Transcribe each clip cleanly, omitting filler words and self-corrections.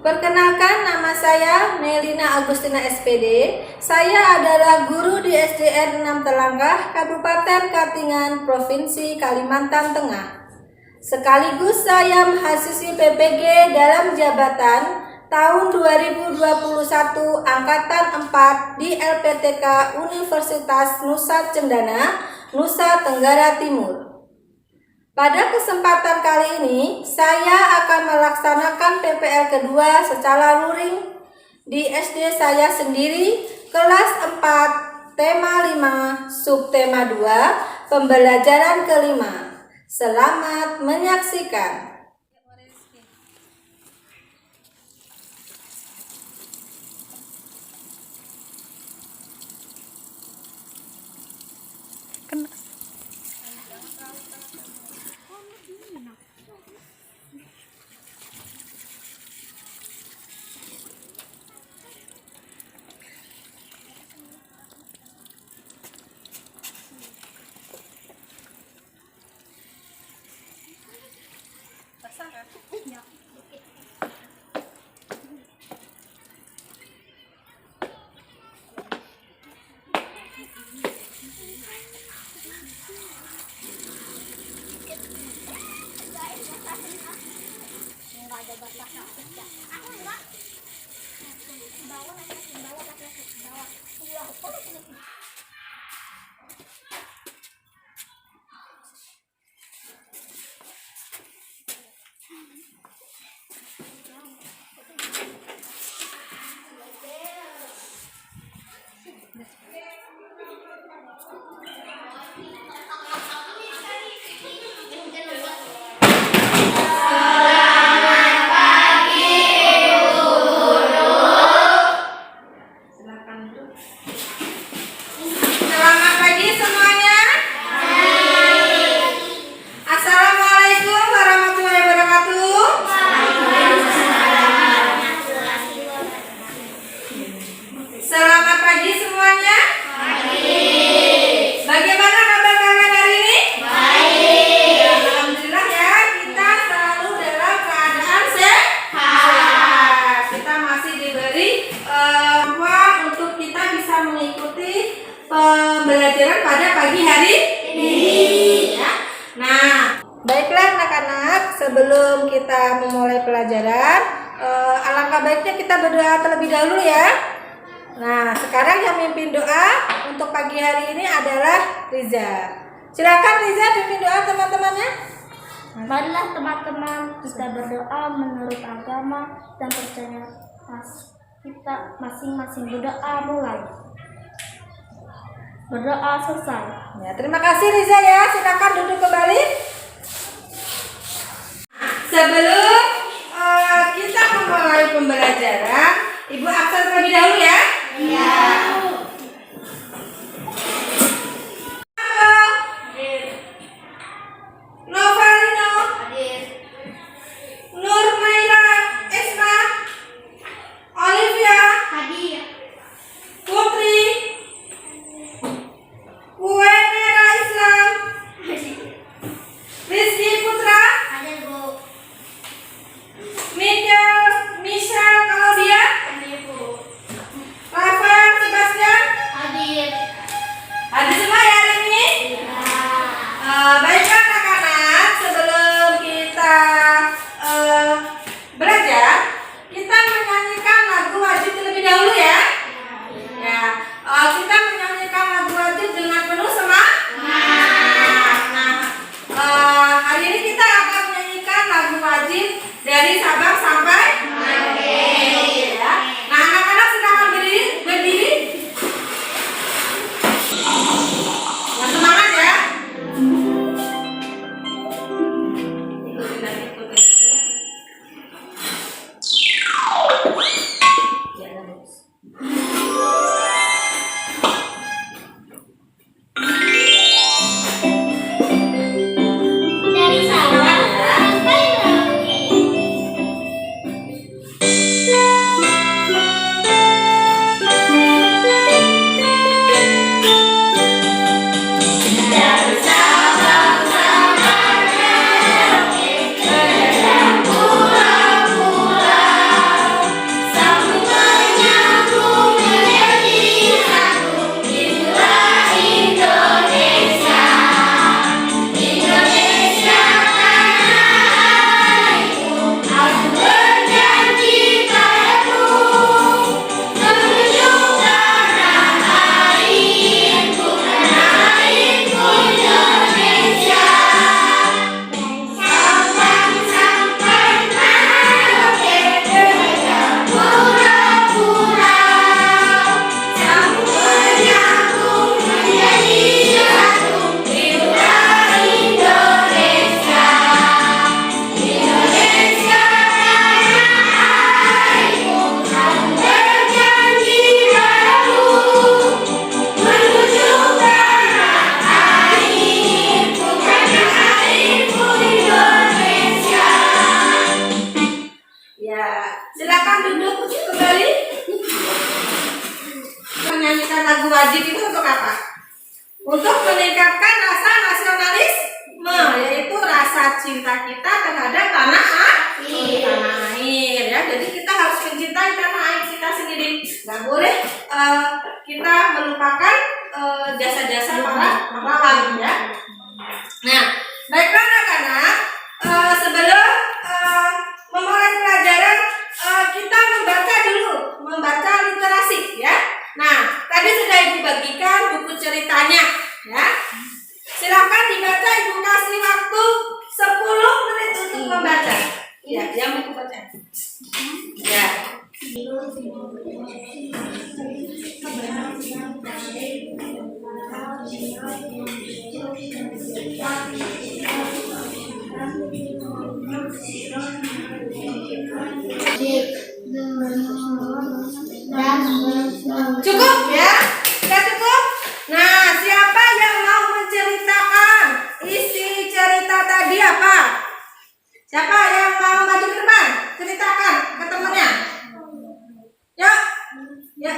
Perkenalkan, nama saya Melina Agustina SPD. Saya adalah guru di SDN 6 Telangkah, Kabupaten Katingan, Provinsi Kalimantan Tengah. Sekaligus saya mahasiswi PPG dalam jabatan tahun 2021 Angkatan 4 di LPTK Universitas Nusa Cendana, Nusa Tenggara Timur. Pada kesempatan kali ini, saya akan melaksanakan PPL kedua secara luring di SD saya sendiri, kelas 4, tema 5, subtema 2, pembelajaran kelima. Selamat menyaksikan. Selamat pagi semuanya. Assalamualaikum warahmatullahi wabarakatuh. Selamat pagi semuanya. Bagaimana kabar kalian hari ini? Baik. Alhamdulillah ya, kita selalu dalam keadaan sehat. Kita masih diberi ruang untuk kita bisa mengikuti pembelajaran pada pagi hari ini. Ya. Nah, baiklah anak-anak, sebelum kita memulai pelajaran, alangkah baiknya kita berdoa terlebih dahulu ya. Nah, sekarang yang mimpin doa untuk pagi hari ini adalah Riza. Silakan Riza pimpin doa teman-temannya. Marilah teman-teman kita berdoa menurut agama dan percaya kita masing-masing. Berdoa mulai. Berdoa selesai. Ya, terima kasih Riza ya. Silakan duduk kembali. Sebelum kita memulai pembelajaran, Ibu absen terlebih dahulu ya. Iya. Novalino. Nurmaila Esma. Olivia. Putri. Uwena Islam. Rizky Putra. Michelle Claudia. Rafael Sebastian. Hadir semua ya hari ini? Baiklah anak-anak, sebelum kita belajar, kita menyanyikan lagu wajib terlebih dahulu ya. Ya, kita menyanyikan lagu wajib dengan penuh semangat. Hari ini kita akan menyanyikan lagu wajib dari Sabang sampai Merauke. Ya. Nah, anak-anak silakan berdiri. Nah, semangat ya. Dari Sabang sampai Merauke. Ya, silakan duduk kembali. Menyanyikan lagu wajib itu untuk apa? Untuk meningkatkan rasa nasionalisme, yaitu rasa cinta kita terhadap tanah air. Ya, jadi kita harus mencintai tanah air kita sendiri. Nggak boleh kita melupakan jasa-jasa para pahlawan. Ya. Nah, baiklah anak-anak, sebelum memulai pelajaran kita membaca literasi ya. Nah, tadi sudah Ibu bagikan buku ceritanya ya. Silakan dibaca, Ibu kasih waktu 10 menit untuk membaca. Ya, yang buku baca. Ya. Cukup ya? Sudah cukup? Nah, siapa yang mau menceritakan isi cerita tadi apa? Siapa yang mau maju ke depan? Ceritakan ke temannya. Yuk. Ya.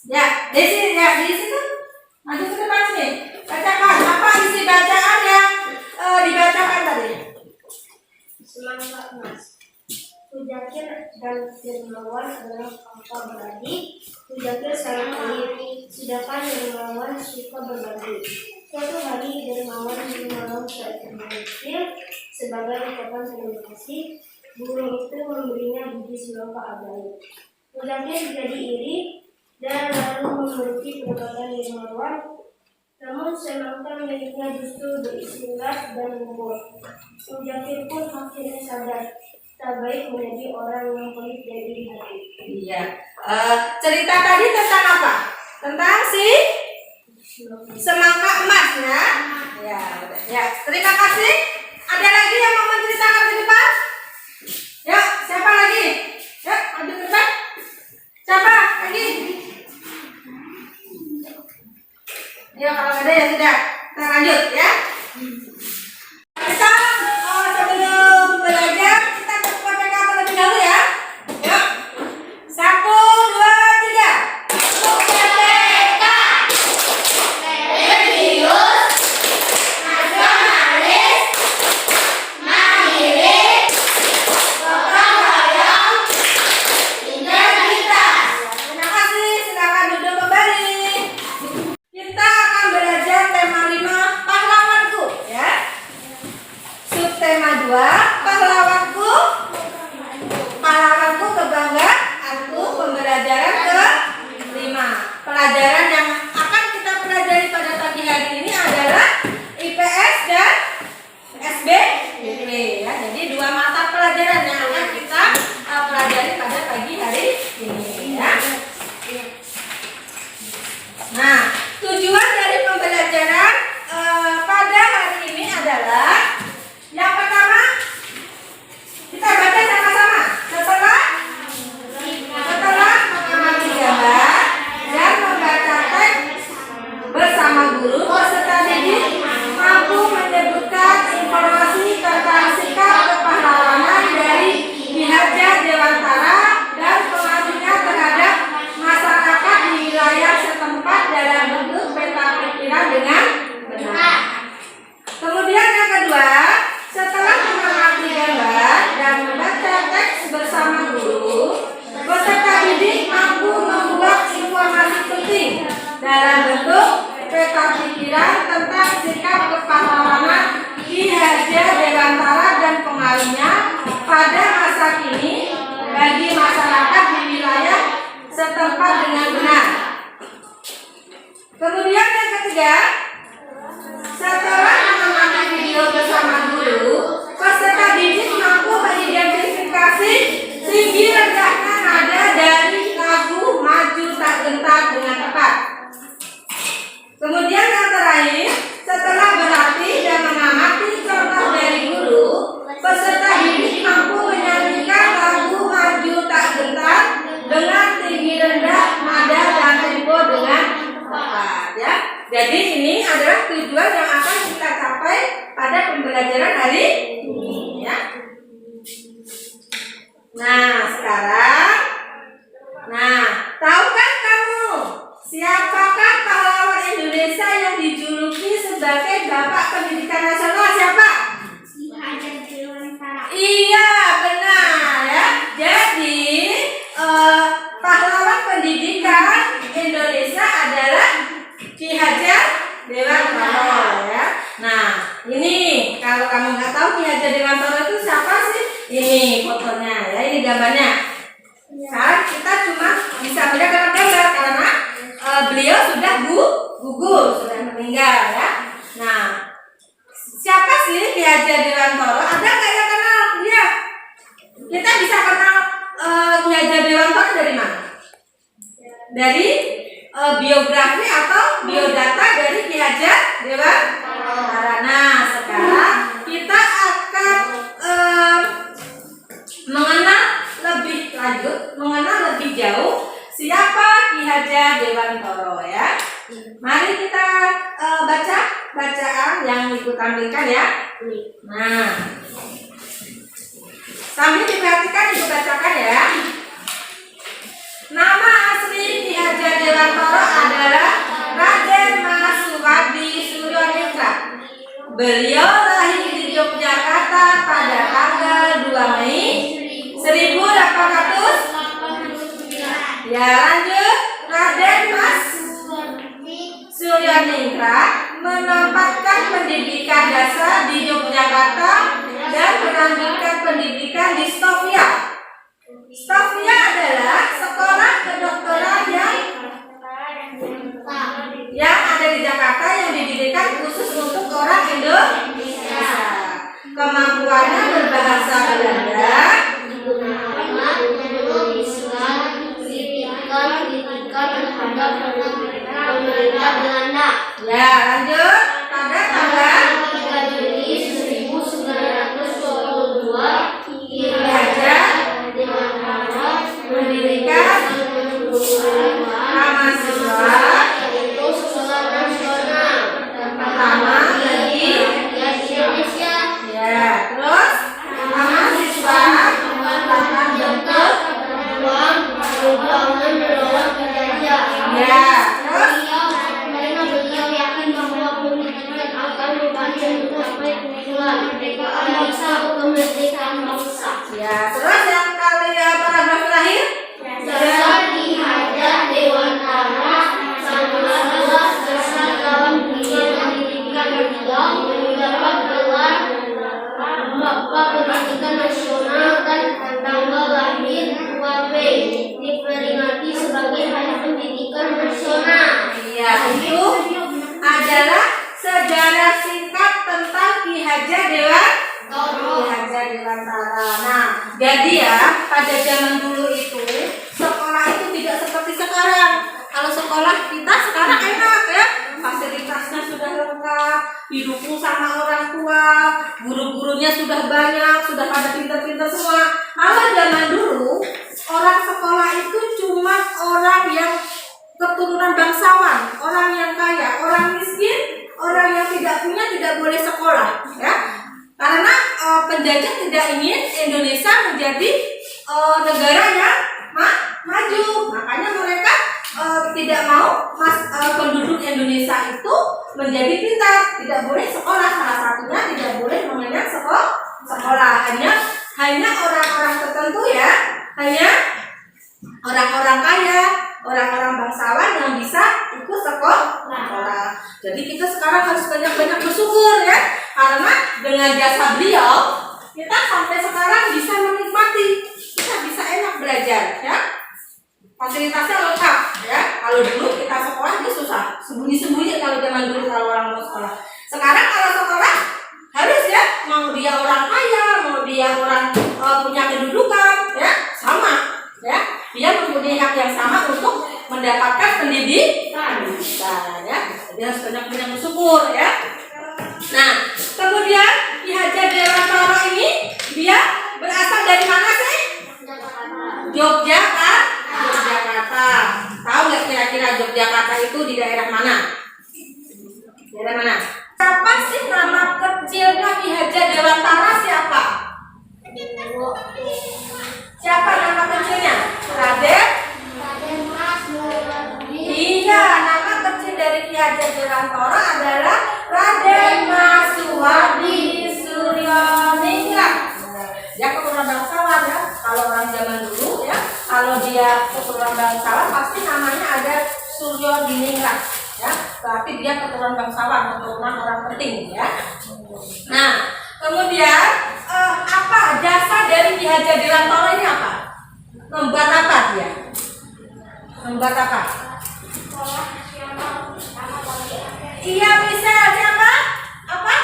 Ya, di situ. Maju ke depan sini. Bacakan apa isi bacaan yang dibacakan tadi? Semangat Mas. Tujakir dan dermawan adalah angka berbagi. Tujakir sangat iri, sedangkan dermawan suka berbagi. Suatu hari dermawan menolong seekor kecil sebagai ucapan terima kasih. Burung itu memberinya biji semangka ajaib. Tujakir jadi iri dan lalu menuruti perkataan dermawan. Namun semangka miliknya justru berisi ulat dan lumut. Tujakir pun akhirnya sadar. Tak baik menjadi orang yang pelit dari hati. Iya. Cerita tadi tentang apa? Tentang si semangka emas ya. Ya, udah. Ya, terima kasih. Ada lagi yang mau menceritakan di depan? Yuk, siapa lagi? Yuk, maju ke depan. Siapa lagi? Ya, kalau ada ya sudah. Kita lanjut ya. Kita sebelum belajar kita berbuat PK terlebih dahulu ya. Yuk. 1, 2, 3. PK. Religius, nasionalis, mandiri, gotong royong, integritas. Terima kasih. Silakan duduk kembali. Kita akan belajar tema 5 pahlawanku ya. Subtema 2 pahlawanku. Pahlawanku kebanggaanku. Pembelajaran ke-5. Pelajaran yang akan kita pelajari pada pagi hari ini adalah IPS dan SBP ya. Jadi 2 mata pelajaran yang akan kita pelajari pada pagi hari ini ya. Nah, tujuan dari pembelajaran pada hari ini adalah yang pertama kita baca sama-sama. Setelah mengamati gambar dan membaca teks bersama guru, peserta didik mampu menyebutkan informasi tentang sikap kepahlawanan dari Ki Haja Dewantara dan pengaruhnya terhadap masyarakat di wilayah setempat dalam bentuk peta pikiran dengan benar. Kemudian yang kedua, setelah mengamati gambar dan membaca teks bersama guru, peserta didik mampu membuat informasi penting dalam bentuk peta pikiran tentang sikap kepahlawanan Ki Haja Dewantara dan pengaruhnya pada masa kini bagi masyarakat di wilayah setempat dengan benar. Kemudian yang ketiga, setelah mengamati video bersama guru, peserta didik mampu mengidentifikasi tinggi rendahnya nada dari lagu Maju Tak Gentar dengan tepat. Kemudian yang terakhir, setelah berlatih dan mengamati contoh dari guru, peserta didik mampu menyanyikan lagu Maju Tak Gentar dengan tinggi rendah nada dan tempo dengan tepat ya. Jadi ini adalah tujuan yang akan kita capai pada pembelajaran Nah, sekarang, tahukah kamu siapakah pahlawan Indonesia yang dijuluki sebagai Bapak Pendidikan Nasional? Siapa? Ki Hajar Dewantara. Iya, benar ya. Jadi pahlawan pendidikan Indonesia adalah Ki Hajar Dewantara ya. Nah, ini kalau kamu nggak tahu Ki Hajar Dewantara itu siapa sih? Ini fotonya ya, ini gambarnya. Sekarang kita cuma bisa melihat dalam gambar karena beliau sudah gugur, sudah meninggal ya. Nah, siapa sih Ki Hajar Dewantara? Ada nggak yang kenal dia? Kita bisa kenal Ki Hajar Dewantara dari mana? Dari biografi atau biodata dari Ki Hajar Dewantara. Nah, sekarang kita akan mengenal lebih jauh siapa Ki Hajar Dewantara ya. Mari kita baca bacaan yang Ibu tampilkan ya. Nah, sambil diperhatikan Ibu bacakan ya. Nama asli Ki Hajar Dewantara adalah Raden Mas Suwardi Suryaningrat. Beliau lahir di Yogyakarta pada tanggal 2 Mei 1800. Ya, lanjut. Raden Mas Suryaningrat menempatkan pendidikan dasar di Yogyakarta dan melanjutkan pendidikan di Sofia. Sofia adalah sekolah kedokteran yang ada di Jakarta yang didirikan khusus untuk orang Indonesia. Kemampuannya berbahasa Belanda, pemerintah Belanda. ya, lanjut. Pada tanggal 3 Juli 1922, Ki Hajar Dewantara mendirikan mahasiswa yaitu sekolah nasional pertama di Indonesia. ya, terus mahasiswa angkatan dokter perjuangan melawan penjajah. ya, terus Karena beliau yakin bahwa pendidikan akan membantu mencapai tujuan kemerdekaan bangsa. ya, terus yang paragraf terakhir Dasar Ki Hajar Dewantara adalah dasar dalam dunia pendidikan beliau mendapat gelar Bapak Pendidikan Nasional dan tanggal lahir 2 Mei diperingati sebagai Hari Pendidikan Nasional. ya, itu adalah sejarah singkat tentang Ki Hajar Dewantara. Nah, jadi ya pada zaman dulu itu sekolah itu tidak seperti sekarang. Kalau sekolah kita sekarang enak ya, fasilitasnya sudah lengkap, didukung sama orang tua, guru-gurunya sudah banyak, sudah pada pintar-pintar semua. Kalau zaman dulu orang sekolah itu cuma orang yang keturunan bangsawan, orang yang kaya, orang miskin, orang yang tidak punya tidak boleh sekolah ya. Karena penjajah tidak ingin Indonesia menjadi negara yang maju, makanya mereka tidak mau penduduk Indonesia itu menjadi pintar, tidak boleh sekolah, salah satunya tidak boleh mengenyam sekolah, hanya orang-orang tertentu ya, hanya orang-orang kaya, orang-orang bangsawan yang bisa ikut sekolah. Jadi kita sekarang harus banyak-banyak bersyukur ya, karena dengan jasa beliau kita sampai sekarang bisa menikmati, kita bisa enak belajar ya. Fasilitasnya lengkap ya. Kalau dulu kita sekolah itu susah, sembunyi-sembunyi kalau zaman dulu kalau orang mau sekolah. Sekarang kalau sekolah harus ya, mau dia orang kaya, mau dia orang punya kedudukan ya, sama ya. Dia mempunyai hak yang sama untuk mendapatkan pendidikan ya. Jadi harus banyak-banyak bersyukur ya. Nah, kemudian Ki Hajar Dewantara ini dia berasal dari mana sih? Yogyakarta. Tahu nggak kira-kira Yogyakarta itu di daerah mana? Daerah mana? Siapa sih nama kecilnya Ki Hajar Dewantara? Siapa? Hajat Dirantoro adalah Raden Masuwardi Suryaningrat. Dia keturunan bangsawan ya. Kalau orang zaman dulu ya, kalau dia keturunan bangsawan pasti namanya ada Suryaningrat ya. Berarti dia keturunan bangsawan, keturunan orang penting ya. Nah, kemudian apa jasa dari Ki Hajat Dirantoro ini apa? Membuat apa dia? Membuat apa? Iya bisa apa? Apa?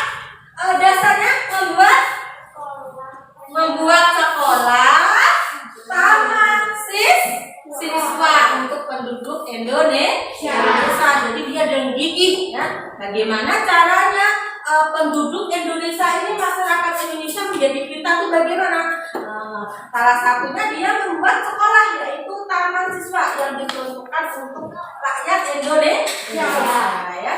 Dasarnya membuat sekolah taman siswa untuk penduduk Indonesia. Jadi dia dengan gigih ya. Bagaimana caranya penduduk Indonesia ini, masyarakat Indonesia menjadi pintar itu bagaimana? Salah satunya dia membuat sekolah, yaitu taman siswa yang diperuntukkan untuk rakyat Indonesia ya.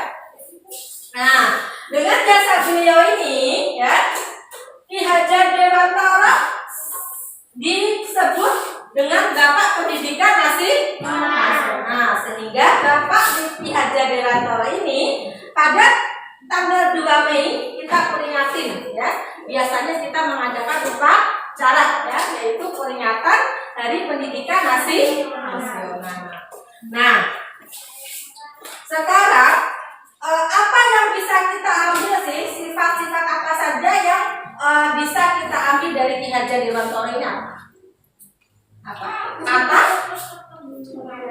Nah, dengan jasa beliau ini ya, Ki Hajat Dirantoro disebut dengan Bapak Pendidikan Nasional. Sehingga Bapak Ki Hajat Dirantoro ini pada tanggal 2 Mei kita peringatin ya. Biasanya kita mengadakan upacara ya, yaitu peringatan Hari Pendidikan Nasional. Nah, sekarang apa yang bisa kita ambil sih, sifat-sifat apa saja yang bisa kita ambil dari Ki Hajat Dirantoro ini apa?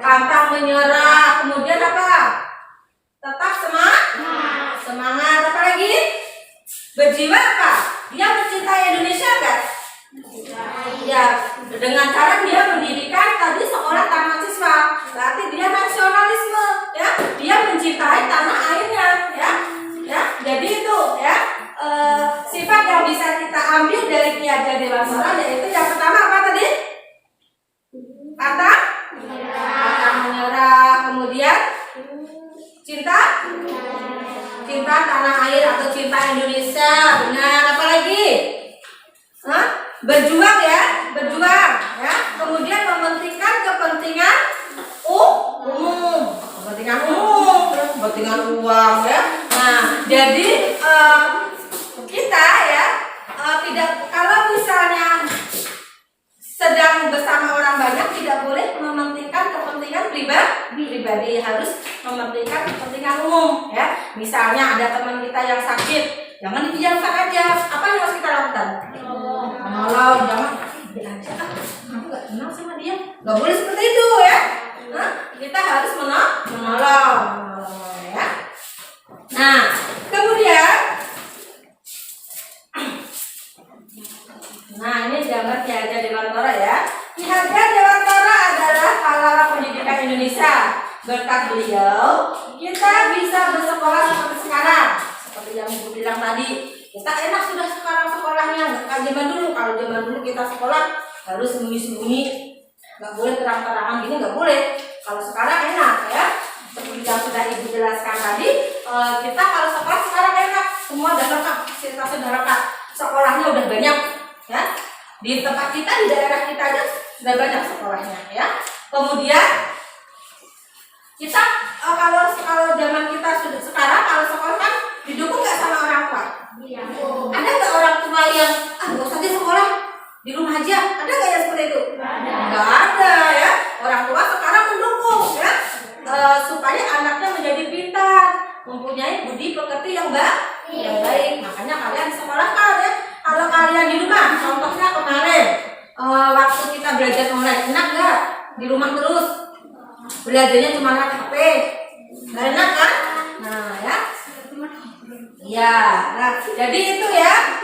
Pantang menyerah, kemudian apa? Tetap semangat, apa lagi? Berjiwa apa? Dia mencintai Indonesia kan? Ya, dengan cara dia mendirikan tadi sekolah taman siswa, berarti dia nasionalisme, ya, dia mencintai tanah airnya, ya. Jadi itu, ya, sifat yang bisa kita ambil dari Ki Hajat Dirantoro yaitu yang pertama apa tadi? Pantang menyerah, kemudian cinta tanah air atau cinta Indonesia, benar. Apa lagi? Berjuang ya, kemudian mementingkan kepentingan umum, kepentingan uang ya. Nah, jadi kita ya tidak, kalau misalnya sedang bersama orang banyak, tidak boleh mementingkan kepentingan pribadi, harus mementingkan kepentingan umum ya. Misalnya ada teman kita yang sakit, jangan dibiarkan aja. Apa yang harus kita lakukan? Menolong, jangan dia aja. Aku nggak kenal sama dia, nggak boleh seperti itu ya. Kita harus menolong ya. Nah, kemudian, ini gambar Ki Hajat Dirantoro ya. Ki Hajat Dirantoro adalah pahlawan pendidikan Indonesia. Berkat beliau, kita bisa bersekolah seperti sekarang. Seperti yang Ibu bilang tadi, kita enak sudah sekarang sekolahnya, nggak kayak zaman dulu. Kalau zaman dulu kita sekolah harus sembunyi-sembunyi, nggak boleh terang-terangan gini, nggak boleh. Kalau sekarang enak ya, seperti yang sudah Ibu jelaskan tadi, kita kalau sekolah sekarang enak, semua udah lengkap, fasilitasnya udah lengkap, sekolahnya udah banyak ya. Di tempat kita, di daerah kita aja sudah banyak sekolahnya ya. Kemudian kita kalau zaman kita sudah sekarang, kalau sekolah kan didukung nggak sama orang tua? Iya. Ada nggak orang tua yang nggak usah di sekolah, di rumah aja? Ada nggak yang seperti itu? Nggak ada ya. Orang tua sekarang mendukung ya, supaya anaknya menjadi pintar, mempunyai budi pekerti yang baik. Makanya kalian sekolahkan ya. Kalau kalian di rumah, contohnya kemarin waktu kita belajar online, enak nggak? Di rumah terus belajarnya cuma lihat HP, nggak enak kan? Nah ya, nah jadi itu ya,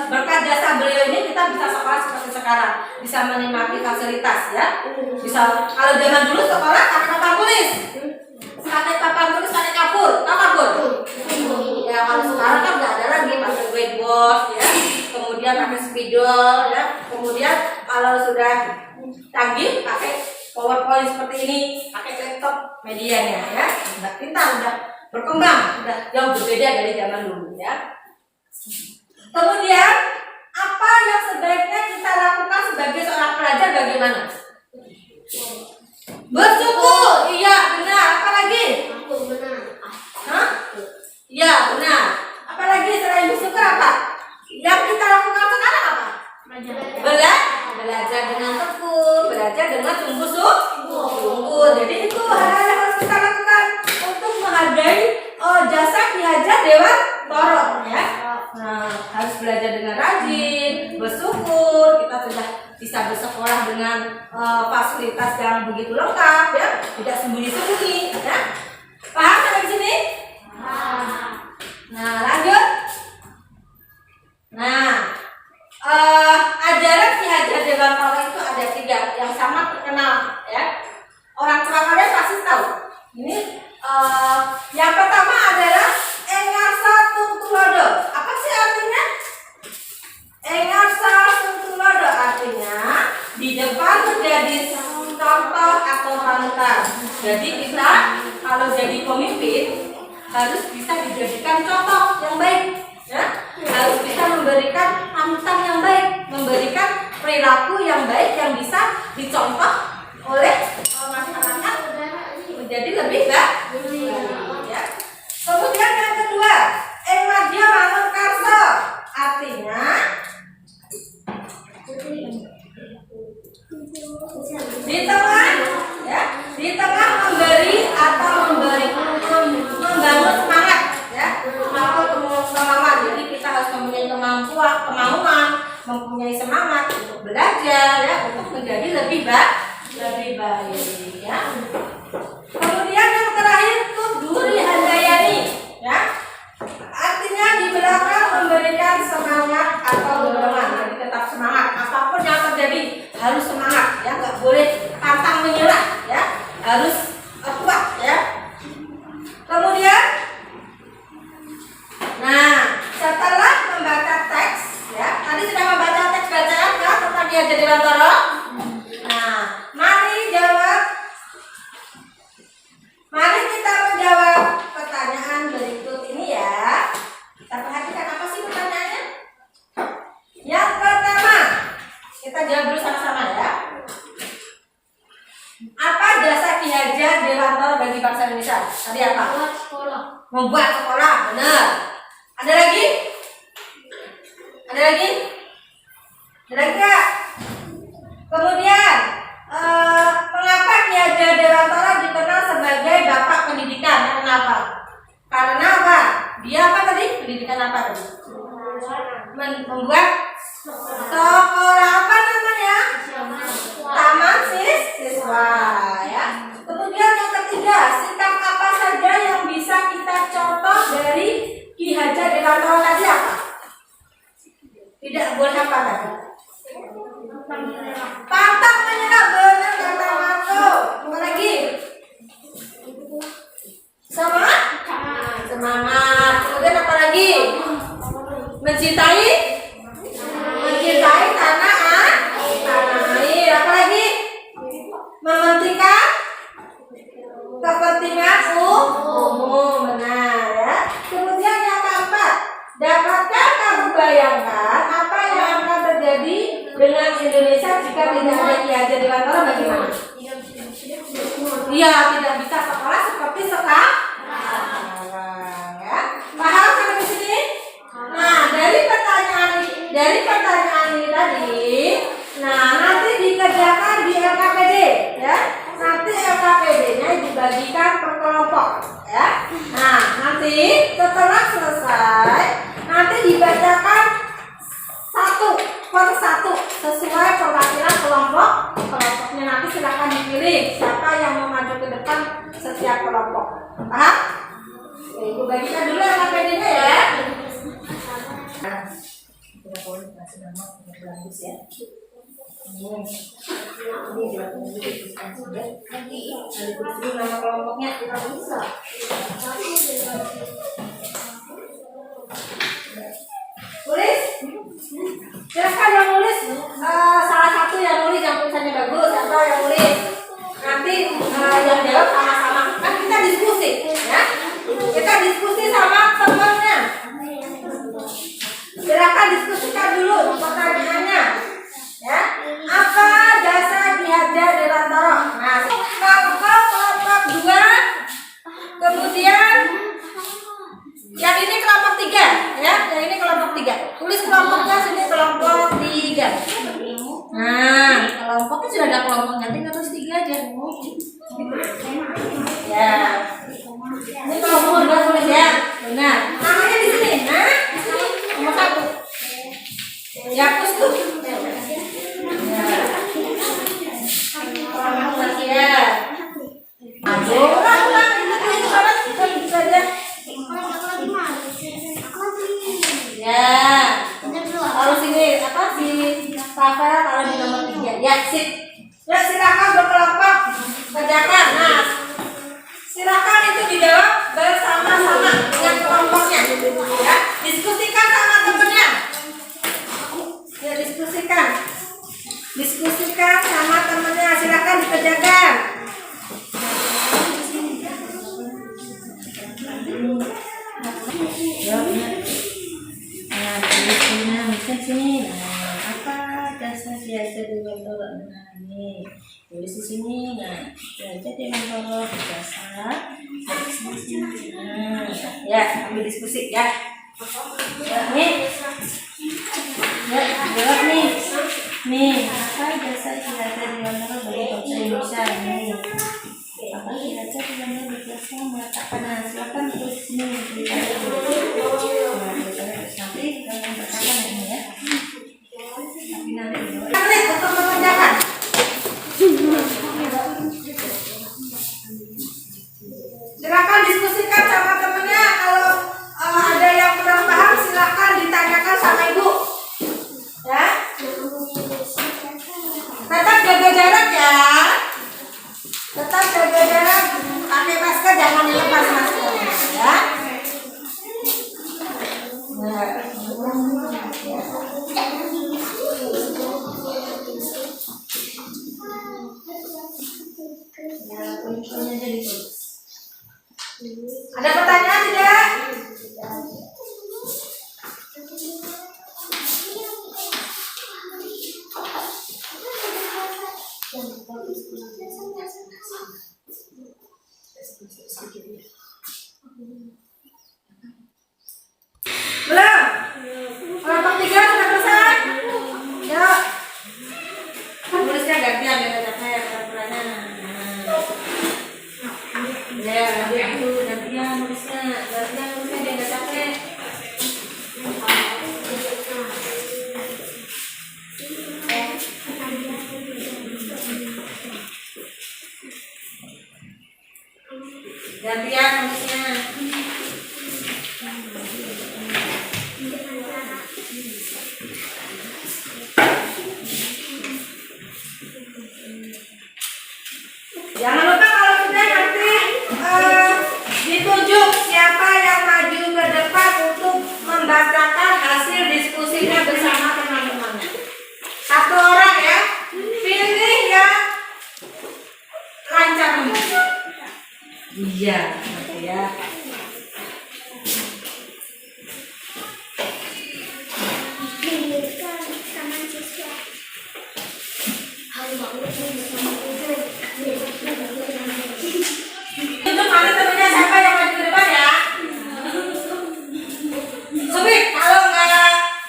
berkat jasa beliau ini kita bisa sekolah seperti sekarang, bisa menikmati fasilitas ya. Bisa, kalau zaman dulu sekolah pakai papan tulis, pakai kapur. Ya kalau sekarang kan nggak ada lagi, pakai whiteboard ya, kemudian pakai spidol ya, kemudian kalau sudah canggih pakai PowerPoint seperti ini, pakai laptop medianya ya. Udah pintar, udah berkembang, udah jauh berbeda dari zaman dulu ya. Kemudian apa yang sebaiknya kita lakukan sebagai seorang pelajar, bagaimana? Bersyukur, iya benar. Apa lagi? bisa bersekolah dengan fasilitas yang begitu lengkap, ya, tidak sembunyi-sembunyi, ya. Paham sampai sini? Nah, lanjut. Nah, ajaran Ki Hajar Dewantara itu ada 3 yang sangat terkenal, ya. Orang tua kalian pasti tahu. Ini yang pertama adalah Engarsa Tuntulodo. Apa sih artinya? Engarsa Tuntulodo artinya di depan menjadi contoh atau panutan. Jadi kita kalau jadi pemimpin harus bisa dijadikan contoh yang baik, ya. Harus bisa memberikan panutan yang baik, memberikan perilaku yang baik yang bisa dicontoh oleh masyarakat menjadi lebih baik, ya. Kemudian yang kedua, Engmadya Mangunkarso artinya di tengah, ya, di tengah memberi atau membangun semangat, ya, kemauan. Jadi kita harus mempunyai kemauan, mempunyai semangat untuk belajar, ya, untuk menjadi lebih baik, ya. Kemudian yang terakhir itu Duri Handayani, ya, artinya di belakang memberikan semangat atau dorongan. Jadi tetap semangat, apapun yang terjadi harus semangat, ya, nggak boleh pantang menyerah, ya, harus kuat, ya. Kemudian, nah, setelah membaca teks, ya, tadi sudah membaca teks bacaan kan tentang Ki Hajar Dewantara. Nah, mari kita menjawab pertanyaan berikut ini, ya. Kita perhatikan apa sih pertanyaannya? Yang pertama, kita jawab dulu sama-sama, ya. Apa jasa Ki Hajar Dewantara bagi bangsa Indonesia? Tadi apa? Membuat sekolah, benar. Ada lagi? Ada lagi? Ada lagi nggak? Kemudian, mengapa Ki Hajar Dewantara dikenal sebagai bapak pendidikan? Kenapa? Karena apa? Dia apa tadi? Pendidikan apa tadi? Membuat sekolah apa namanya? Taman siswa, ya. Kemudian yang ketiga, sikap apa saja yang bisa kita contoh dari Ki Hajar Dewantara tadi apa? Tidak boleh apa tadi? Pantang menyerah, benar kata Marco. Apa lagi? Semangat. Kemudian apa lagi? Mencintai tanah air. Apa lagi? Mementingkan kepentingan umum, benar, ya. Kemudian yang keempat, dapatkah kamu bayangkan apa yang akan terjadi dengan Indonesia jika tidak ada Ki Hajar Dewantara? Bagaimana? Iya, tidak bisa sekolah seperti sekarang, ya. Paham sampai di sini? Nah, dari pertanyaan ini tadi, nah, nanti dikerjakan di LKPD, ya. Nanti LKPD-nya dibagikan per kelompok, ya. Nah, nanti setelah selesai, nanti dibacakan satu per satu sesuai perwakilan kelompoknya. Nanti silakan dipilih siapa yang mau maju ke depan setiap kelompok. Paham? Oke, ibu bagikan dulu LKPD-nya, ya. Bagus, ya. Nanti nama kelompoknya kita bisa. Tulis. Silakan yang nulis. Salah satu yang nulis yang tulisannya bagus, atau yang nulis. Nanti yang jawab sama-sama. Kan kita diskusi, ya. Kita diskusi sama temannya. Silakan diskusikan dulu pertanyaannya, ya. Apa jasa Ki Hajar Dewantara? Nah, kelompok 2, kemudian yang ini kelompok 3, ya. Yang ini kelompok 3. Tulis kelompoknya sini, kelompok 3. Nah, kelompoknya sudah ada kelompoknya, tinggal tulis 3 aja. Ya. Ini kelompok 2 tulis, ya. Benar. Namanya di sini. Nah, di sini nomor 1. Dihapus tuh. Ya. Ya, sip. Ya, silakan berkelompok kerjakan. Nah, silakan itu dijawab bersama-sama dengan kelompoknya. Ya, diskusikan sama temennya. Ya, diskusikan sama temennya. Silakan dikerjakan. Sini. Nah, apa dasar biasa diwawancara? Nah, ini tulis di sini. Nah, belajar diwawancara berdasar sini. Nah, ya, ambil diskusi ya. Nih, ya, jawab nih. Nih, apa dasar belajar diwawancara bagi bangsa Indonesia? Nih, apa belajar diwawancara berdasar meletakkan? Nah, silakan tulis sini. Nanti kalian katakan ini ya. Nanti untuk mengerjakan. Silakan diskusikan sama temennya. Kalau ada yang kurang paham, silakan ditanyakan sama ibu. Ya. Tetap jaga jarak ya. Tetap jaga jarak. Pakai masker, jangan dilepas maskernya ya. Ada pertanyaan tidak? Belum? Kelompok 3 sudah selesai? Yuk. Tulisnya gantian ya, capek peraturannya. Ya, gantian nulisnya dia nggak capek. Gantian nulisnya. Jangan lupa kalau sudah nanti ditunjuk siapa yang maju ke depan untuk membacakan hasil diskusinya bersama teman-temannya. Satu orang ya, pilih yang lancar. Iya, nanti ya. Untuk mana temennya siapa yang maju ke depan ya? Subit, kalau nggak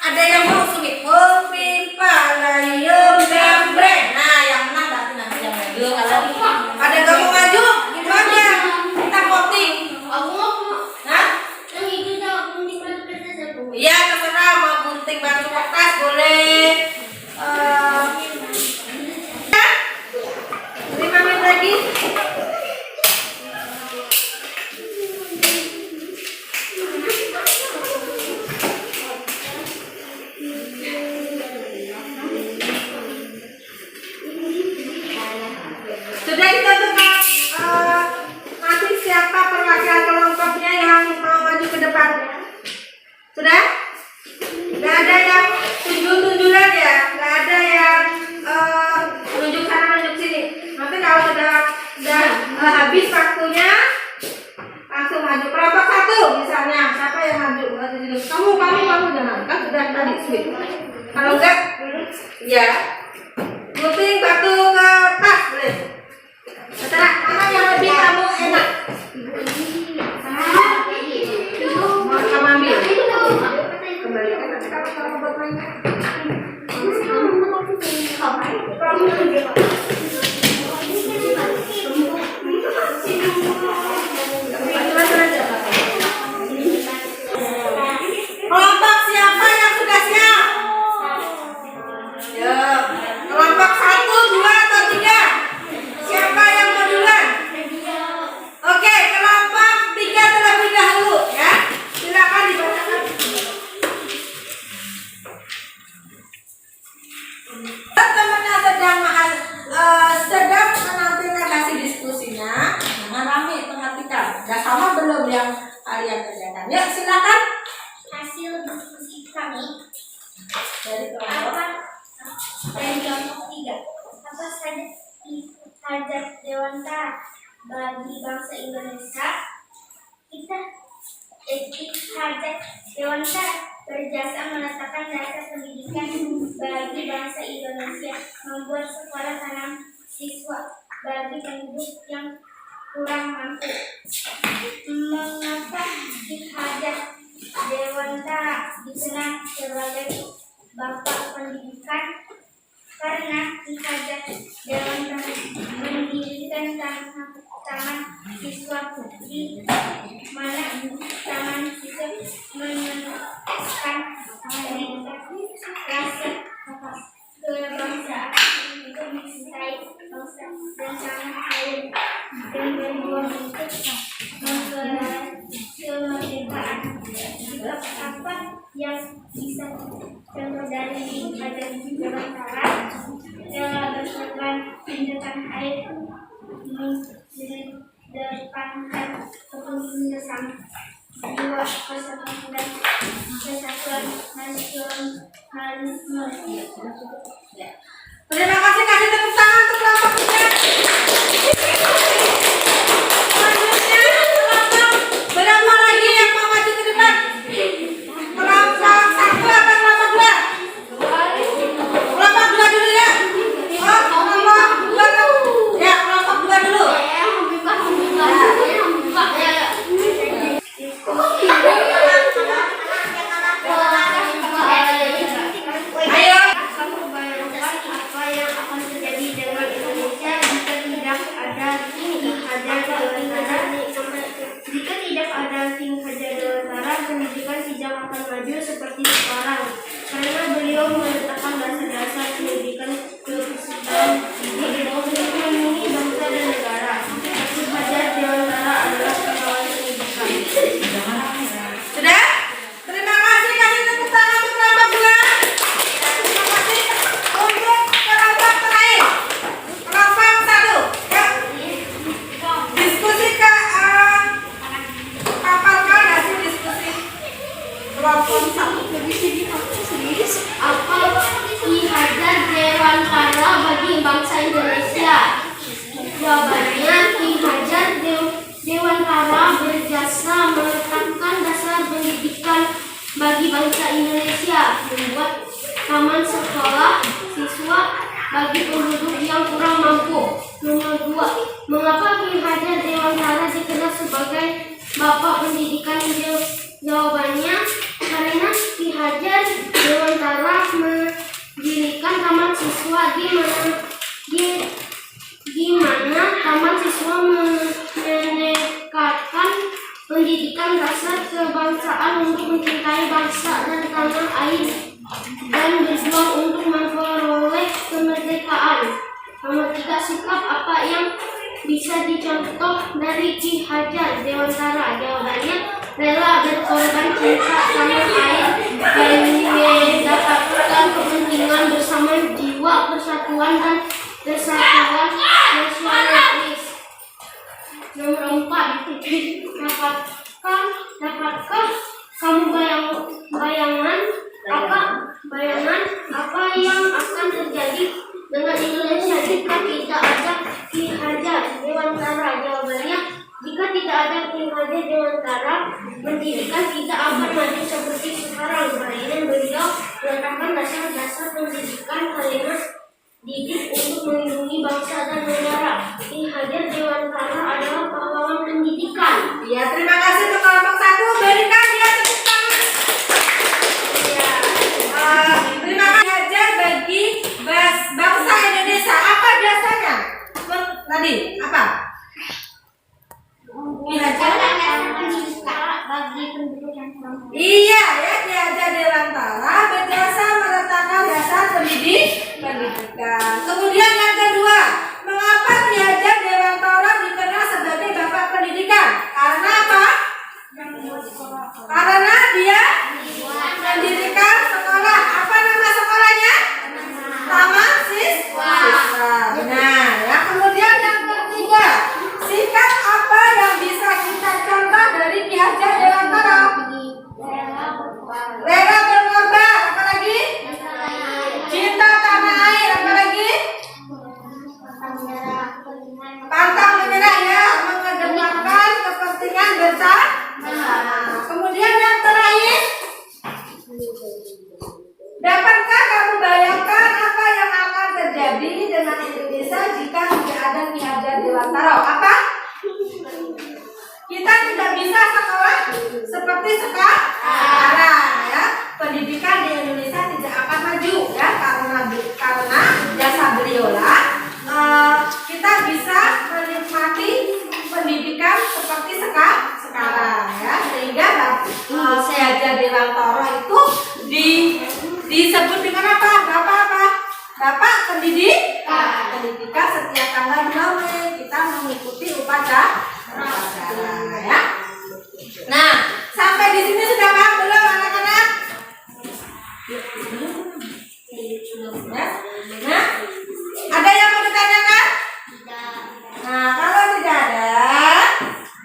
ada yang mau subit. Upin palayum gambreng. Nah, yang menang berarti nanti yang maju. Kalau ada nggak mau maju, gitu aja. Kita voting. Hah? Iya, terserah mau gunting batu kertas boleh. 5 menit lagi. Sudah ditentukan nanti siapa perwakilan kelompoknya yang mau maju ke depan? Sudah? Gak ada yang tunjuk-tunjukan ya? Gak ada yang nunjuk sana nunjuk sini. Nanti kalau sudah habis waktunya langsung maju. Kelompok 1 misalnya, siapa yang maju? Kamu jangan, kan sudah tadi switch. Kalau enggak, ya gunting batu kertas boleh. Terserah mana yang lebih kamu enak. Mau kamu ambil? Kembalikan nanti kamu buat main. Kelompok siapa yang sudah siap? Ya, kelompok 1, 2, atau 3? Siapa yang mau duluan? Oke, kelompok 3 terlebih dahulu ya. Silakan dibacakan. Teman-teman sedang apa saja hajat Dewantara bagi bangsa Indonesia? Hajat Dewantara berjasa meletakkan dasar pendidikan bagi bangsa Indonesia, membuat sekolah tanam siswa bagi penduduk yang kurang mampu. Mengapa Ki Hajat Dewantara dikenal sebagai Bapak Pendidikan? Karena Ki Hajat Dewantara mendirikan taman siswa di mana taman siswa menumbuhkan rasa kebangsaan untuk mencintai bangsa dan tanah air dan berjuang untuk kemerdekaan. Apa yang bisa contoh dari Ki Hajat Dewantara? Rela berkorban di tanah air, mengedepankan kepentingan jiwa persatuan dan kesatuan nasionalisme. Terima kasih, kasih tepuk tangan untuk kelompok kita. Selanjutnya kelompok berapa lagi yang mau maju ke depan? Kelompok 1 atau kelompok 2? Kelompok 2 dulu ya. Oh, kelompok 2 dulu. Ya, kelompok 2 dulu. Ayo. Kamu bayangkan apa yang akan terjadi dengan Indonesia jika tidak ada Ki Hajat Dewantara? Jika tidak ada Ki Hajat Dewantara, pendidikan tidak akan maju seperti sekarang. Karena beliau meletakkan dasar-dasar pendidikan kesusilaan untuk melindungi bangsa dan negara. Ki Hajat Dewantara adalah pahlawan pendidikan. Sudah? Terima kasih, kasih tepuk tangan untuk kelompok 2. Terima kasih untuk kelompok terakhir. Kelompok 1. Ya. Diskusi kapal kau nggak sih diskusi kelompok 1? Apa Ki Hajat Dewantara bagi bangsa Indonesia? Jawabannya, Ki Hajat Dewantara berjasa meletakkan dasar pendidikan bagi bangsa Indonesia, membuat taman sekolah siswa bagi penduduk yang kurang mampu. Nomor 2, mengapa Ki Hajat Dewantara dikenal sebagai Bapak Pendidikan? Jawabannya, karena Ki Hajat Dewantara mendirikan taman siswa di mana taman siswa menekatkan pendidikan dasar kebangsaan untuk mencintai bangsa dan tanah air dan berjuang untuk memperoleh kemerdekaan. Nomor 3, sikap apa yang bisa dicontoh dari Ki Hajat Dewantara? Jawabannya, rela berkorban cinta tanah air dan mendapatkan kepentingan bersama, jiwa persatuan dan kesatuan nasionalis. Nomor 4, dapatkah kamu bayangan apa yang akan terjadi dengan Indonesia jika tidak ada Ki Hajat Dewantara? Jawabannya, jika tidak ada Ki Hajat Dewantara, pendidikan tidak akan maju seperti sekarang. Karena beliau meletakkan dasar-dasar pendidikan kalimat didik untuk melindungi bangsa dan negara. Ki Hajat Dewantara adalah pahlawan pendidikan. Ya, terima kasih untuk kelompok 1. Berikan dia tepuk tangan. Ya. Terima kasih Hajat bagi bangsa Indonesia. Apa jasanya? Tadi apa? Ki Hajat bagi penduduk yang kurang mampu. Iya ya, Ki Hajat Dewantara berjasa meletakkan dasar pendidikan. Kemudian yang kedua Pantang menyerah ya, mengedepankan kepentingan bersama. Nah, kemudian yang terakhir, dapatkah kamu bayangkan apa yang akan terjadi dengan Indonesia jika tidak ada Ki Hajar Dewantara? Apa? Kita tidak bisa sekolah seperti sekarang ya. Pendidikan di Indonesia tidak akan maju ya karena jasa beliau lah. Kita bisa menikmati pendidikan seperti sekarang ya, sehingga Ki Hajar Dewantara itu disebut dengan apa? Bapak pendidikan setiap tanggal 2 Mei kita mengikuti upacara ya. Nah, sampai di sini sudah paham belum anak-anak? Nah, ada yang mau ditanyakan? Nah, kalau tidak ada,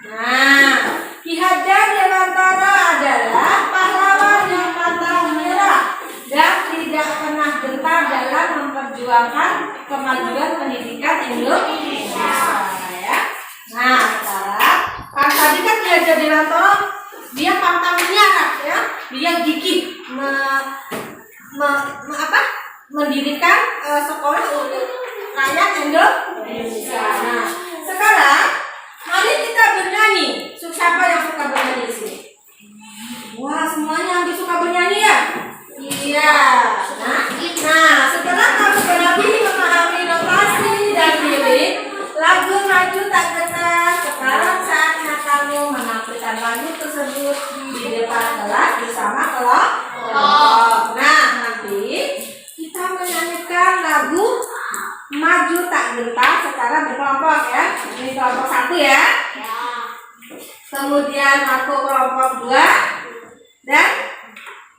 nah, Ki Hajar Dewantara adalah pahlawan yang pantang menyerah dan tidak pernah gentar dalam memperjuangkan kemajuan pendidikan Indonesia. Ya. Nah, sekarang kan tadi kan Ki Hajar Dewantara dia pantang menyerah ya, dia gigih mendirikan sekolah untuk rakyat Indonesia. Nah, sekarang mari kita bernyanyi. Siapa yang suka bernyanyi di sini? Wah, semuanya yang suka bernyanyi ya? Iya. Nah, setelah kamu berlatih memahami notasi dan lirik lagu Maju Tak Gentar, sekarang saatnya kamu menampilkan lagu tersebut di depan kelas bersama kelompok. Nah, nanti kita menyanyikan lagu Maju Tak Gentar secara berkelompok ya. Ini kelompok 1 ya. Kemudian Marco kelompok 2 dan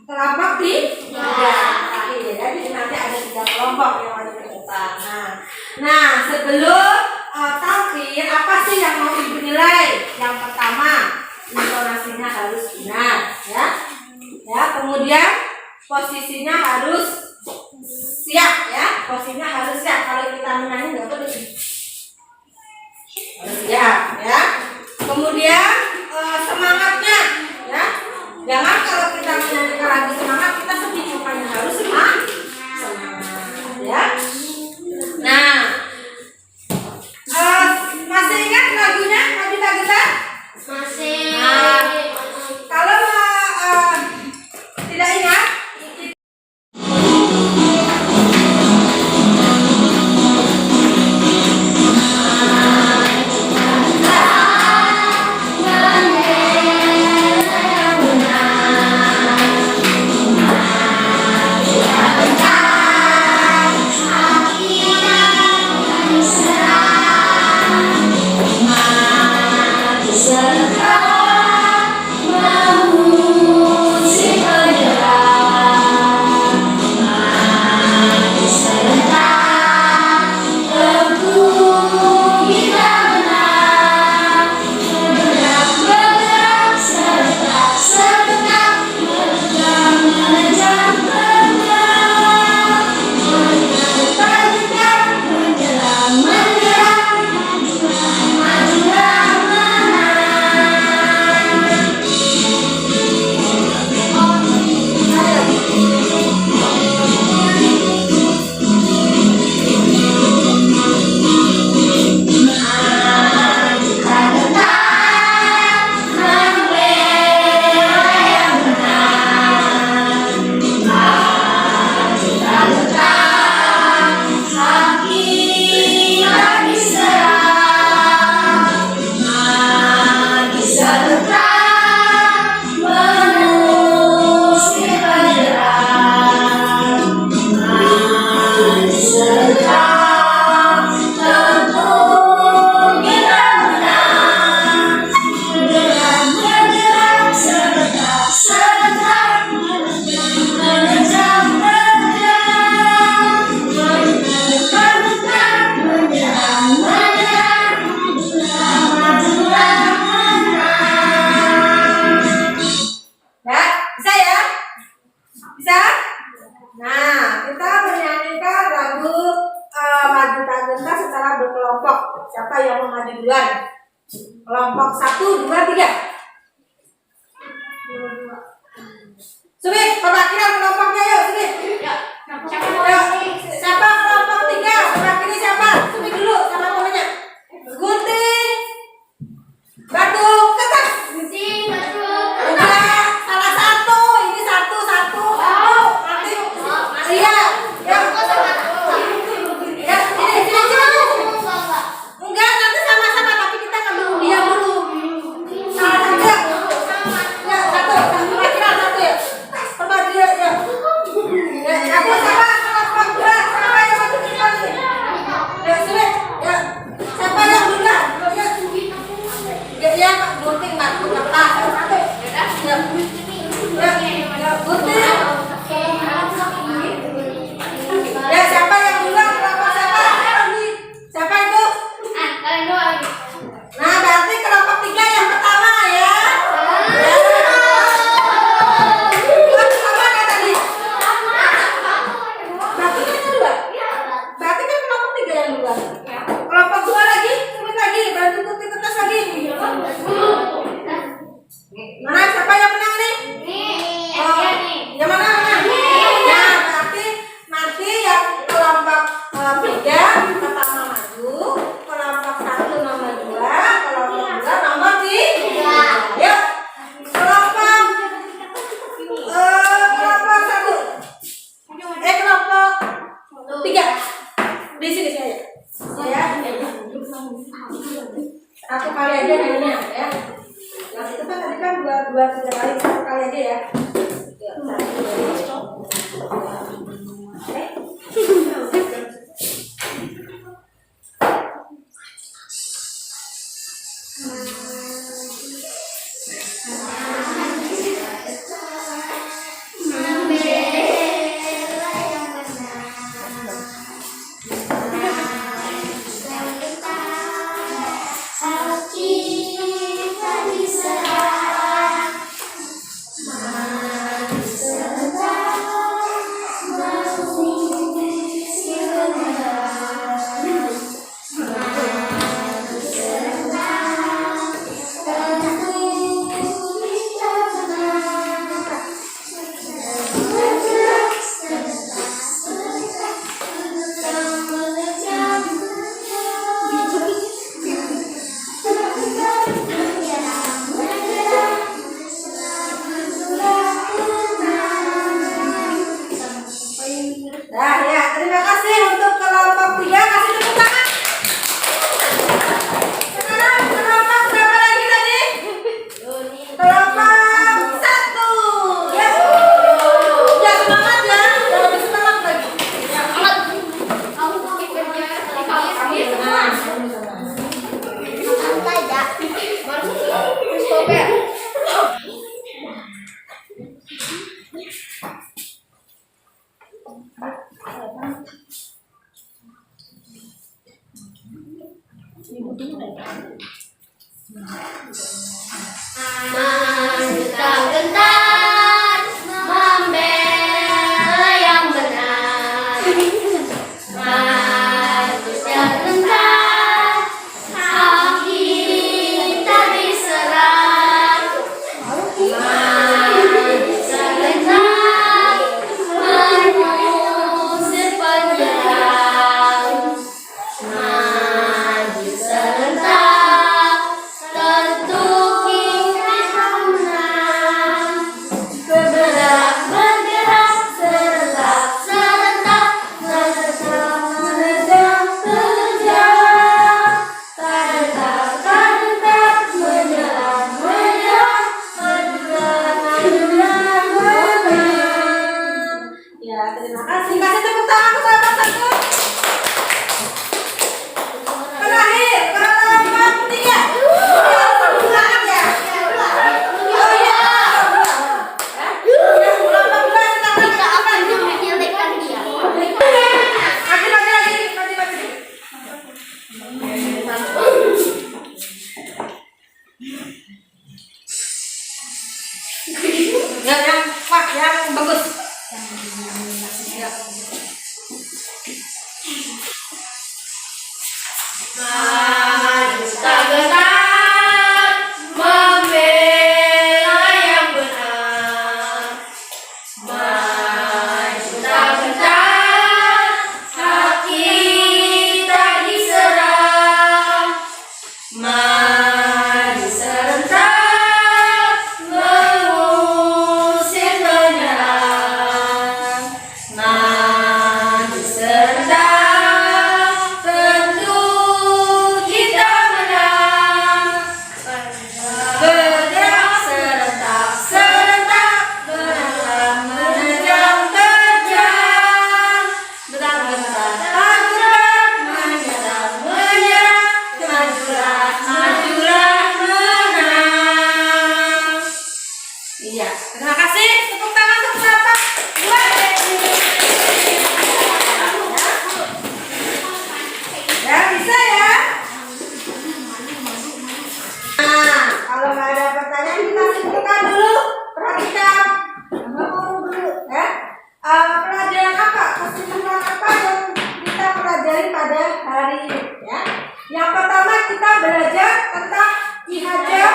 kelompok 3. Jadi nanti ada 3 kelompok yang maju ke depan. Nah, sebelum tampil apa sih yang mau ibu nilai? Yang pertama, intonasinya harus benar ya. Ya, kemudian posisinya harus siap ya. Posisinya harus siap. Kalau kita menyanyi nggak boleh harus siap ya. Kemudian semangatnya ya. Jangan kalau kita menyanyikan lagu semangat kita sedih, makanya harus semangat ya. Nah, masih ingat lagunya Maju Tak Gentar? Masih. Nah, kalau tidak ingat berkelompok. Siapa yang mau maju duluan? Kelompok 1, 2, 3. Subit, perwakilan kelompoknya yuk, Subit. Siapa kelompok 3? Mewakili siapa? Subit dulu sama temennya. Gunting, batu, kertas. Udah, salah satu. Ini satu. Nanti, iya. Ya, ini. Enggak, nanti sama-sama, tapi kita ngambil undian dulu. Salah satu. Ya, satu. Perwakilan satu ya. Perwakilan ya. Ya, aku sama kelompok 2. Siapa yang maju duluan nih? Ya, Subit. Ya. Siapa yang duluan? Ya, Pak. Gunting, batu, kertas. Satu. Ya. Gunting. Ya, siapa yang duluan? Kelompok siapa? Siapa itu? Nah, berarti kelompok 3 yang pertama ya. Apa kan tadi? Berarti kan yang dua. Berarti kan kelompok 3 yang duluan. Kelompok 2 lagi, Subit lagi, bantu gunting kertas lagi. Mana siapa yang menang nih? Yang mana menang? Ya, berarti nanti yang kelompok 3 pertama maju, kelompok 1 nomor 2, kelompok 2 nomor 3. Yuk, kelompok 1. Kelompok 3. Di sini aja. Ya. Satu kali aja nanya ya. Yang itu kan tadi kan 2, 3 kali, satu kali aja ya. Yuk, 1, 2. Nah ya, terima kasih untuk kelompok 3. Kasih tepuk tangan. Sekarang kelompok berapa lagi tadi? Kelompok 1. Ya. Ya, semangat ya. Lebih semangat lagi. Ya. Gentar membela yang benar. Maju sebentar, hak kita diserang. Maju sebentar, mengusir penyerang. Maju sebentar, tentu kita menang. Maju tak gentar membela yang benar. Maju tak gentar hak kita diserang. Maju serentak mengusir penyerang. Maju serentak tentu kita menang. Bergerak serentak bergerak menerjang terjang. Bentar-bentar tak gerak menyerang majulah menang. Iya, terima kasih. Tepuk tangan buat Devi. Ya, bisa ya. Nah, kalau nggak ada pertanyaan kita simpulkan dulu. Perhatikan. Ngomong dulu ya. Pelajaran apa? Kesimpulan apa yang kita pelajari pada hari ini ya? Yang pertama kita belajar tentang Ki Hajar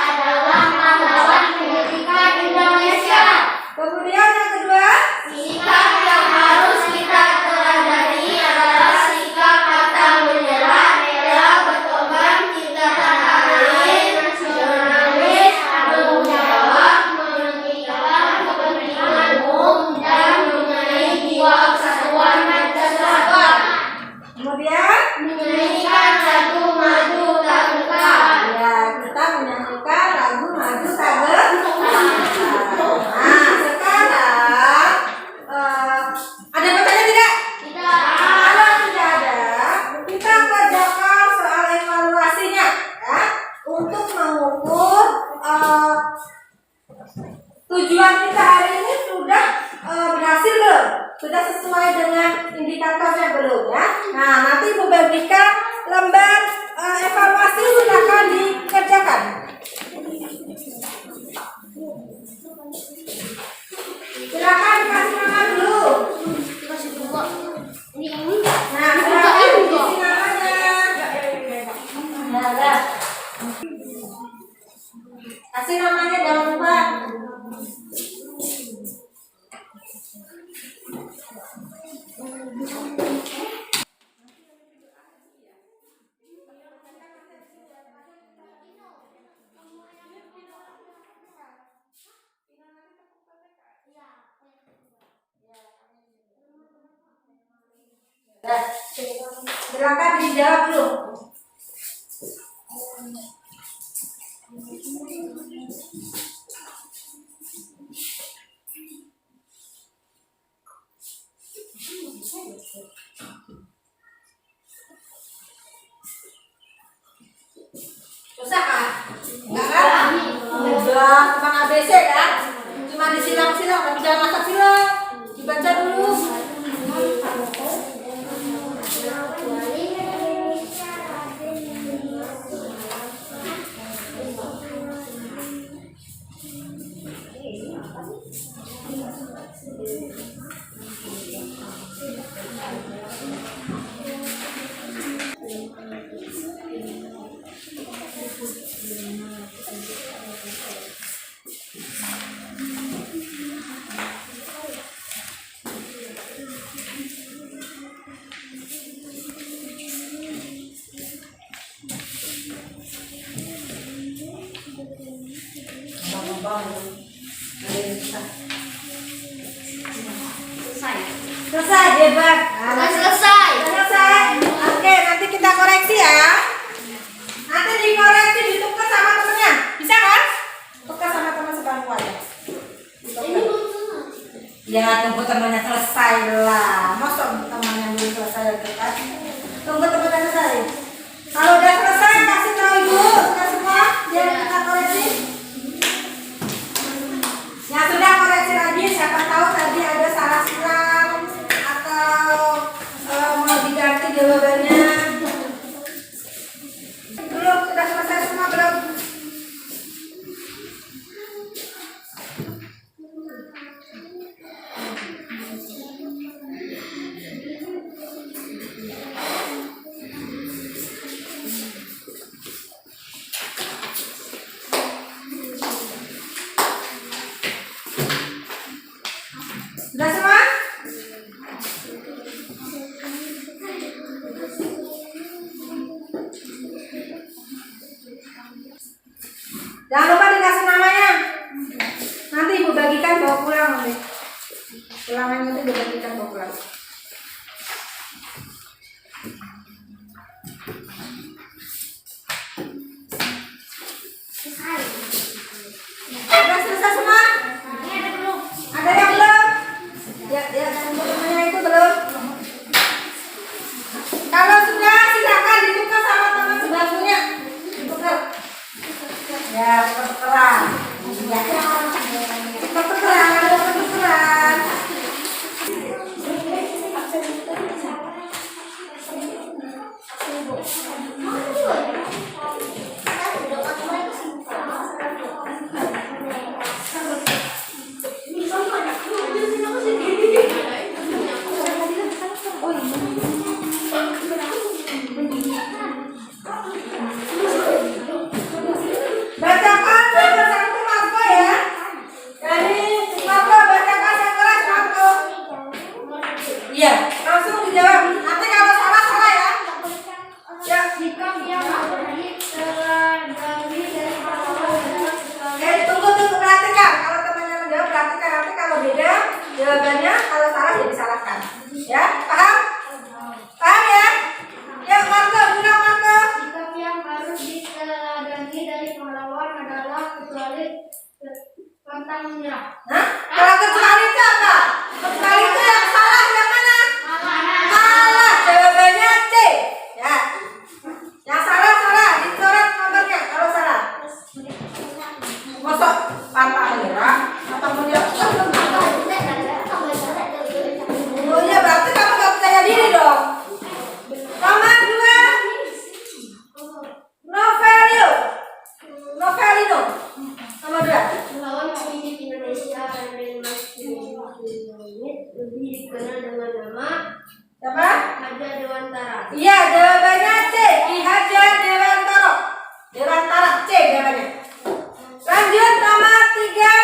adalah pahlawan pendidikan Indonesia. Kemudian yang kedua, Sikap yang harus kita teladani adalah sikap pantang menyerah, rela berkorban, cinta tanah air, nasionalis, tanggung jawab, memikirkan kepentingan umum, dan mengenai jiwa kesatuan Pancasila. kemudian Menyanyikan lagu Maju Tak Gentar. ya kita menyanyikan lagu Maju Tak Gentar. Nah, sekarang ada pertanyaan tidak? Kalau tidak ada, kita kerjakan soal evaluasinya ya untuk mengukur tujuan kita hari ini sudah berhasil belum? Sudah sesuai dengan indikatornya belum ya? Nah, nanti Bu Belvika lembar evaluasi silakan dikerjakan. Silakan kasih nama dulu. Nah, silakan isi namanya. Nah, kasih namanya jangan lupa. Nah, silakan dijawab dulu. Susah kan? Enggak kan? Udah, cuma ABC kan? Cuma disilang-silang, tapi jangan masak silang. Dibaca dulu. Selesai, hebat. Sudah selesai. Selesai. Oke, nanti kita koreksi ya. Nanti dikoreksi ditukar sama temennya. Bisa kan? Tukar sama teman sebangku aja. Ya, tunggu temannya selesai lah. Masa temannya belum selesai kan? Tunggu temannya selesai. Kalau udah selesai kasih tahu ibu, kita semua biar kita koreksi. Yang sudah koreksi lagi, siapa tahu tadi ada salah silang atau mau diganti jawabannya. Belum, sudah selesai semua belum? Jangan lupa dikasih namanya. Nanti ibu bagikan bawa pulang nanti. Ulangannya itu ibu bagikan bawa pulang. Sudah selesai semua? Ada yang belum? Ya, teman-temannya itu belum. Kalau sudah silakan ditukar sama teman sebangkunya. Ditukar. Ya, tuker-tukeran. Ya, tuker-tukeran, ada tuker-tukeran. Bacakan nomor 1 Marco ya. Dari Marco bacakan yang keras Marco. Iya, langsung dijawab. Nanti kalau salah salah ya. Ya. Tunggu perhatikan. Kalau temannya menjawab perhatikan, nanti kalau beda jawabannya, kalau salah ya disalahkan. Ya, paham? Paham ya? Ya, Marco, bilang Marco. Sikap yang harus diteladani dari pahlawan adalah kecuali pantang menyerah. Hah? Kalau kecuali itu apa? Kecuali itu yang salah yang mana? Salah. Jawabannya C. Ya. Yang salah dicoret nomornya kalau salah. Masuk pantang menyerah. Pantang menyerah. Oh iya, berarti kamu gak percaya diri dong. Nomor 2 Novelino. Nomor 2 Melawan pemimpin Indonesia Raden Mas lebih dikenal dengan nama siapa? Haja Dewantara. Iya, jawabannya C. Ki Hajar Dewantara. Dewantara C jawabannya. Lanjut nomor 3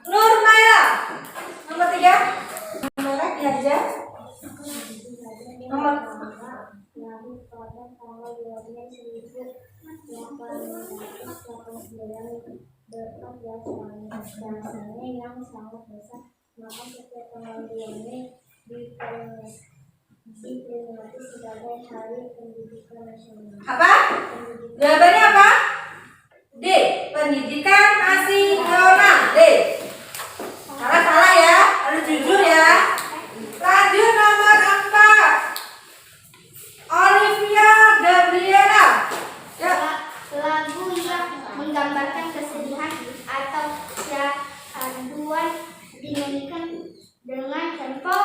Nur Maila. Nomor 3 Nomor Ki Hajar. Nomor Lahir pada tanggal 12 Bahasanya yang sangat besar, maka setiap tanggal 2 Mei diperingati sebagai Hari Pendidikan Nasional. apa? Jawabannya apa? D. Pendidikan nasional. D. Salah ya. Harus jujur ya. Lanjut nomor 4 Olivia Gabriela. Ya. Lagu yang menggambarkan kesedihan atau kehaduan dinyanyikan dengan tempo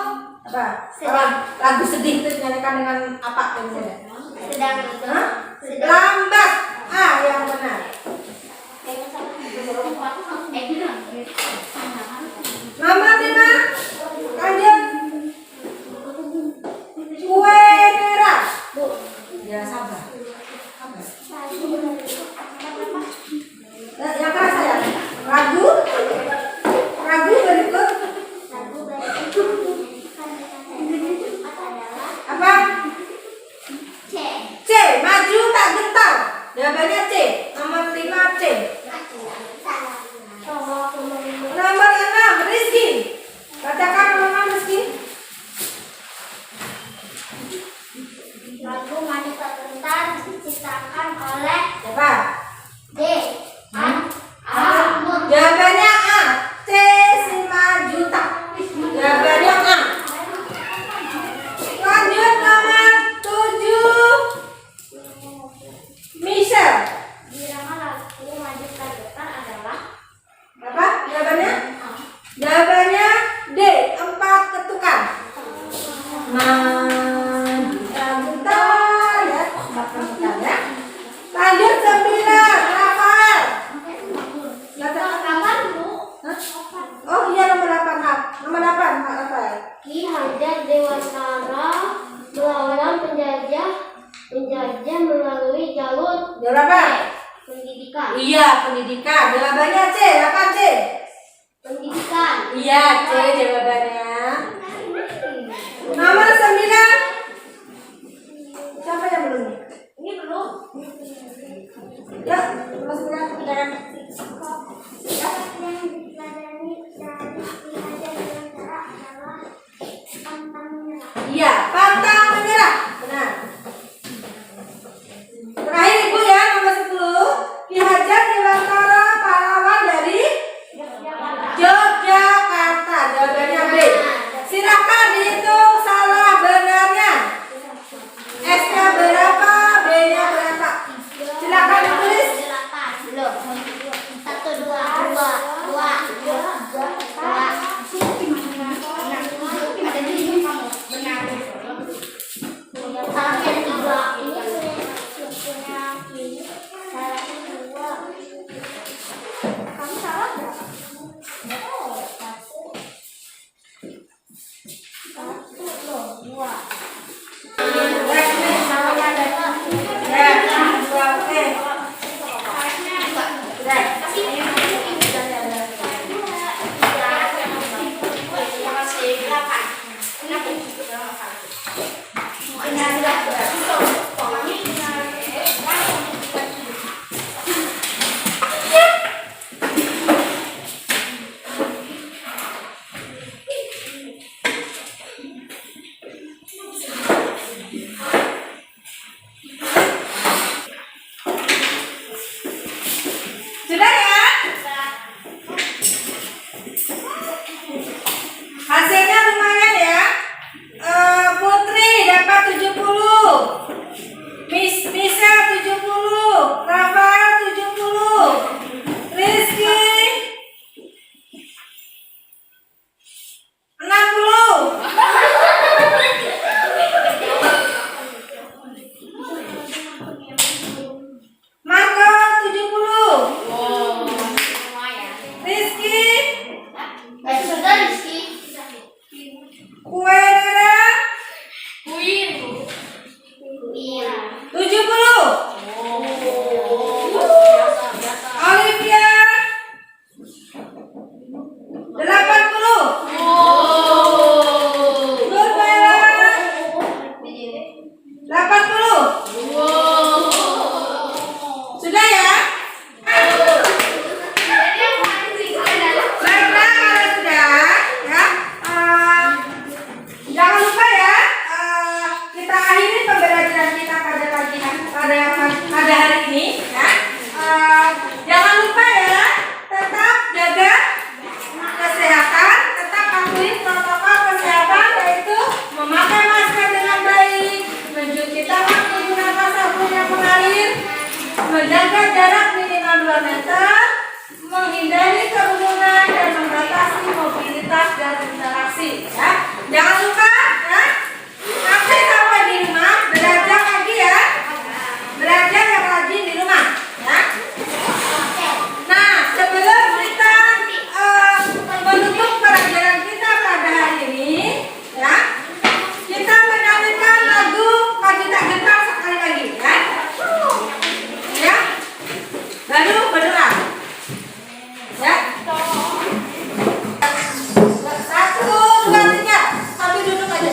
Apa? sedang. Lagu sedih itu dinyanyikan dengan apa? Sedang. Lambat. A yang benar. Nomor 5 lanjut. Kue merah. Ya sabar. Yang keras saya. Ragu berikut. Apa? C. Maju tak gentar. Jawabannya C. Nomor 5 C. Nomor 6 Rizky. Bacakan nomor 6 Rizky. Lagu Maju Tak Gentar diciptakan oleh Siapa? D. Mahmud. Jawabannya A. C. Simajuta. Jawabannya A. Lanjut nomor 7 Michelle. Irama lagu Maju Tak Gentar adalah Apa? Jawabannya? Jawabannya D. 4 ketukan. Maju tak gentar ya. 4 ketukan ya. Lanjut 9 Rafael. kapan Bu? Hah? Oh iya nomor 8 Kak. Nomor 8 Kak Rafael. Ki Hajar Dewantara melawan penjajah melalui jalur Jawab apa? pendidikan. Iya, pendidikan. Jawabannya C. Apa C? Pendidikan. Iya, C jawabannya. Nomor 9. Siapa yang belum? Ini belum. Sudah ya? Hasilnya lumayan ya. Putri dapat 70, Misa 70, Rafael 70, Rizky 60, Marco 70, Rizky, Kuenera 70, Olivia 80, Nurmela 80. Sudah ya? Baiklah, kalau sudah ya, jangan lupa ya, kita akhiri pembelajaran kita pada hari ini ya. Jangan lupa ya, tetap jaga kesehatan, tetap patuhi protokol kesehatan, yaitu memakai masker dengan baik, mencuci tangan menggunakan sabun yang mengalir, menjaga jarak minimal 2 meter, menghindari kerumunan dan membatasi mobilitas dan interaksi ya. Jangan lupa ya, nanti sampai di rumah belajar lagi ya, belajar yang rajin di rumah ya. Nah, sebelum kita menutup pelajaran kita pada hari ini ya, kita menyanyikan lagu Maju Tak Gentar sekali lagi ya. Ya, baru berdoa ya. 1, 2, 3, sambil duduk aja.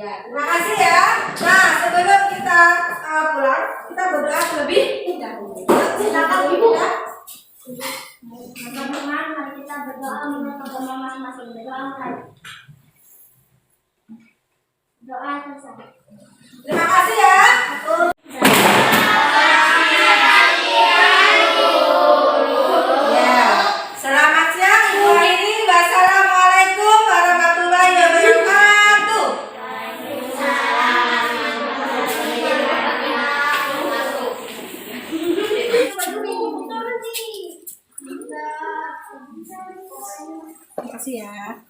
Terima kasih ya. Nah, sebelum kita pulang, kita berdoa terlebih dahulu. Silakan Ibu ya. Teman-teman, mari kita berdoa menurut agama masing-masing. Doa selesai. Terima kasih ya. Ya. Selamat siang Ibu Aini. Wassalamualaikum warahmatullahi wabarakatuh. Terima kasih ya.